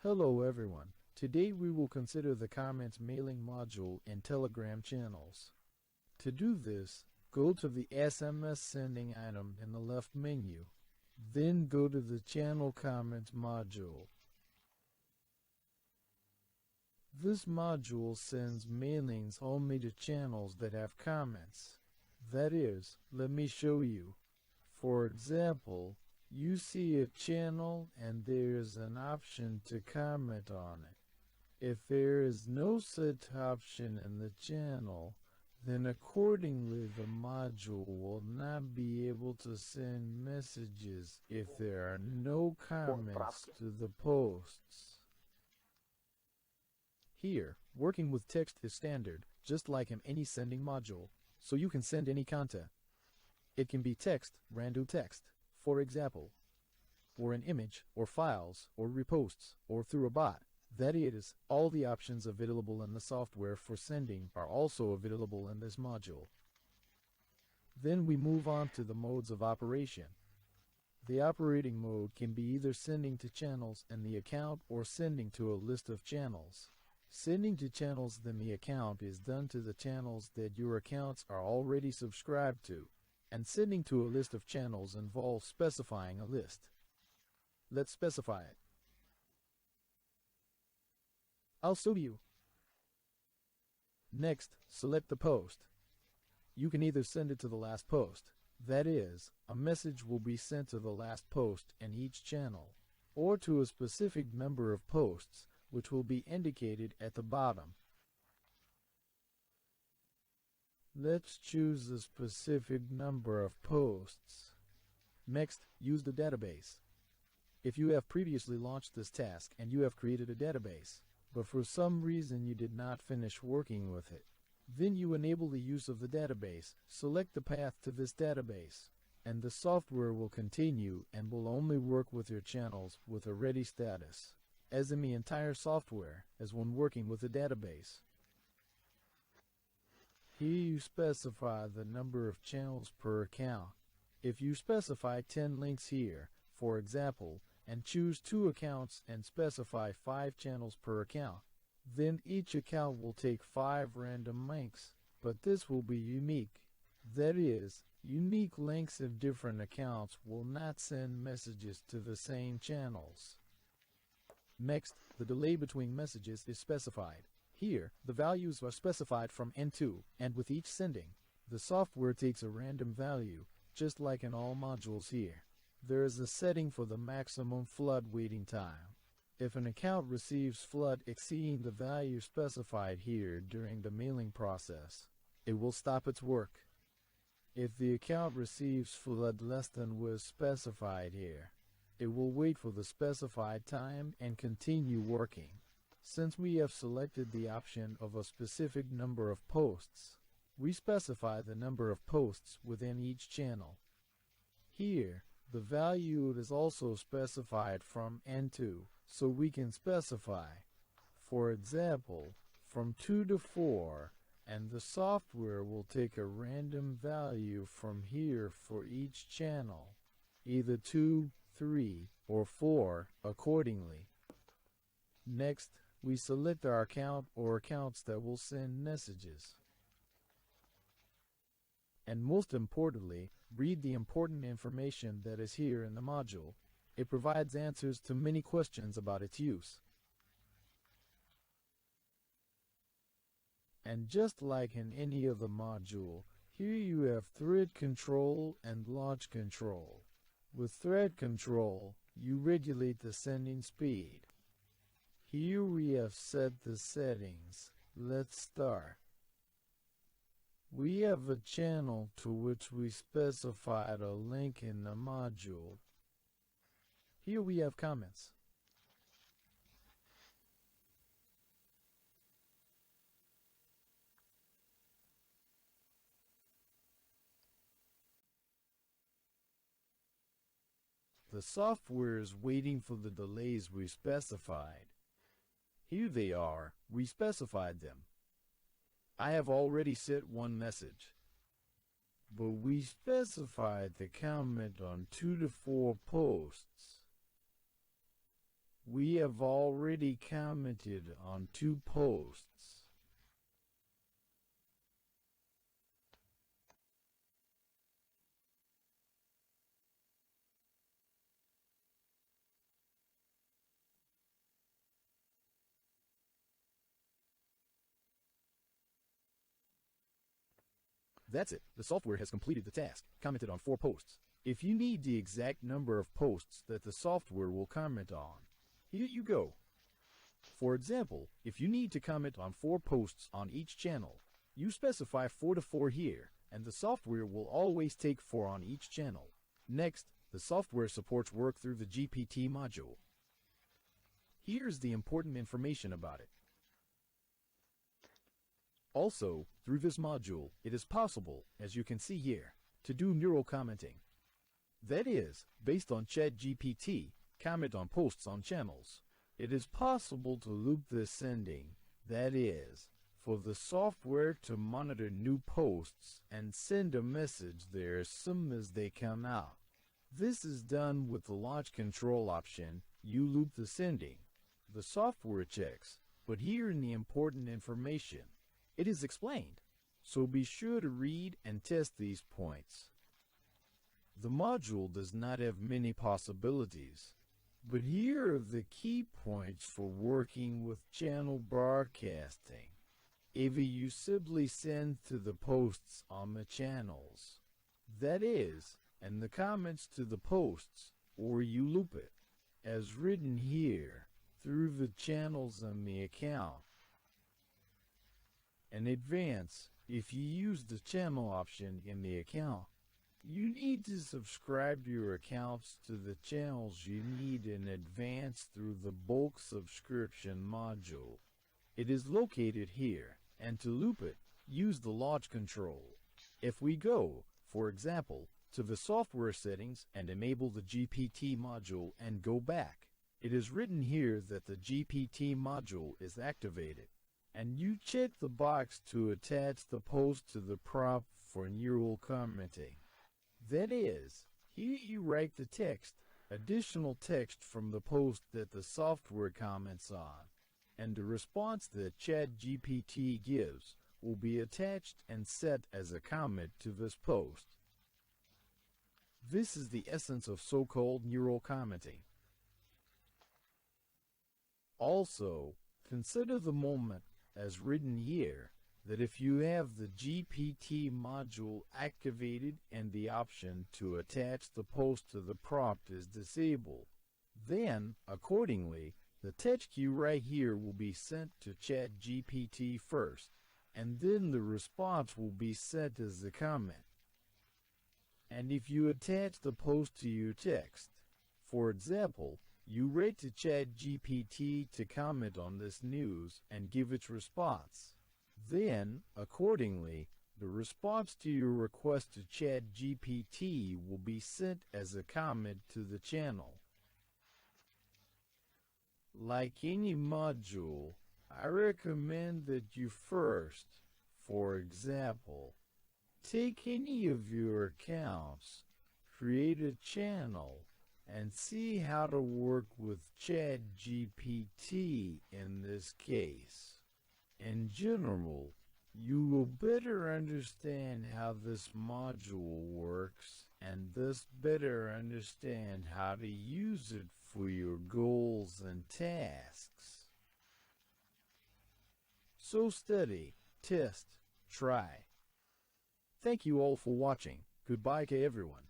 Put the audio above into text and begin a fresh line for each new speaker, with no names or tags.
Hello everyone. Today we will consider the comments mailing module in Telegram channels. To do this, go to the SMS sending item in the left menu. Then go to the channel comments module. This module sends mailings only to channels that have comments. That is, let me show you. For example, you see a channel and there is an option to comment on it. If there is no such option in the channel, then accordingly the module will not be able to send messages if there are no comments to the posts. Here, working with text is standard, just like in any sending module, so you can send any content. It can be text, random text, for example, or an image, or files, or reposts, or through a bot. That is, all the options available in the software for sending are also available in this module. Then we move on to the modes of operation. The operating mode can be either sending to channels in the account or sending to a list of channels. Sending to channels in the account is done to the channels that your accounts are already subscribed to, and sending to a list of channels involves specifying a list. Let's specify it. I'll show you. Next, select the post. You can either send it to the last post, that is, a message will be sent to the last post in each channel, or to a specific number of posts, which will be indicated at the bottom. Let's choose a specific number of posts. Next, use the database. If you have previously launched this task and you have created a database, but for some reason you did not finish working with it, then you enable the use of the database. Select the path to this database, and the software will continue and will only work with your channels with a ready status, as in the entire software, as when working with a database. Here you specify the number of channels per account. If you specify 10 links here, for example, and choose 2 accounts and specify 5 channels per account, then each account will take 5 random links, but this will be unique. That is, unique links of different accounts will not send messages to the same channels. Next, the delay between messages is specified. Here, the values are specified from N2, and with each sending, the software takes a random value, just like in all modules here. There is a setting for the maximum flood waiting time. If an account receives flood exceeding the value specified here during the mailing process, it will stop its work. If the account receives flood less than was specified here, it will wait for the specified time and continue working. Since we have selected the option of a specific number of posts, we specify the number of posts within each channel. Here, the value is also specified from N2, so we can specify, for example, from 2 to 4, and the software will take a random value from here for each channel, either 2, 3, or 4 accordingly. Next, we select our account or accounts that will send messages. And most importantly, read the important information that is here in the module. It provides answers to many questions about its use. And just like in any other module, here you have thread control and launch control. With thread control, you regulate the sending speed. Here we have set the settings. Let's start. We have a channel to which we specified a link in the module. Here we have comments. The software is waiting for the delays we specified. Here they are, we specified them. I have already sent one message, but we specified the comment on 2 to 4 posts. We have already commented on 2 posts. That's it. The software has completed the task, commented on 4 posts. If you need the exact number of posts that the software will comment on, here you go. For example, if you need to comment on 4 posts on each channel, you specify 4 to 4 here, and the software will always take 4 on each channel. Next, the software supports work through the GPT module. Here's the important information about it. Also, through this module, it is possible, as you can see here, to do neural commenting. That is, based on ChatGPT, comment on posts on channels. It is possible to loop the sending, that is, for the software to monitor new posts and send a message there as soon as they come out. This is done with the launch control option. You loop the sending. The software checks, but here in the important information, it is explained, so be sure to read and test these points. The module does not have many possibilities, but here are the key points for working with channel broadcasting. Either you simply send to the posts on the channels, that is, and the comments to the posts, or you loop it, as written here, through the channels on the account. In advance, if you use the channel option in the account, you need to subscribe your accounts to the channels you need in advance through the bulk subscription module. It is located here, and to loop it, use the launch control. If we go, for example, to the software settings and enable the GPT module and go back, it is written here that the GPT module is activated, and you check the box to attach the post to the prompt for neural commenting. That is, here you write the text, additional text from the post that the software comments on, and the response that ChatGPT gives will be attached and set as a comment to this post. This is the essence of so-called neural commenting. Also, consider the moment, as written here, that if you have the GPT module activated and the option to attach the post to the prompt is disabled, then, accordingly, the text cue right here will be sent to ChatGPT first, and then the response will be sent as a comment. And if you attach the post to your text, for example, you write to ChatGPT to comment on this news and give its response. Then, accordingly, the response to your request to ChatGPT will be sent as a comment to the channel. Like any module, I recommend that you first, for example, take any of your accounts, create a channel, and see how to work with ChatGPT in this case. In general, you will better understand how this module works and thus better understand how to use it for your goals and tasks. So study, test, try. Thank you all for watching. Goodbye to everyone.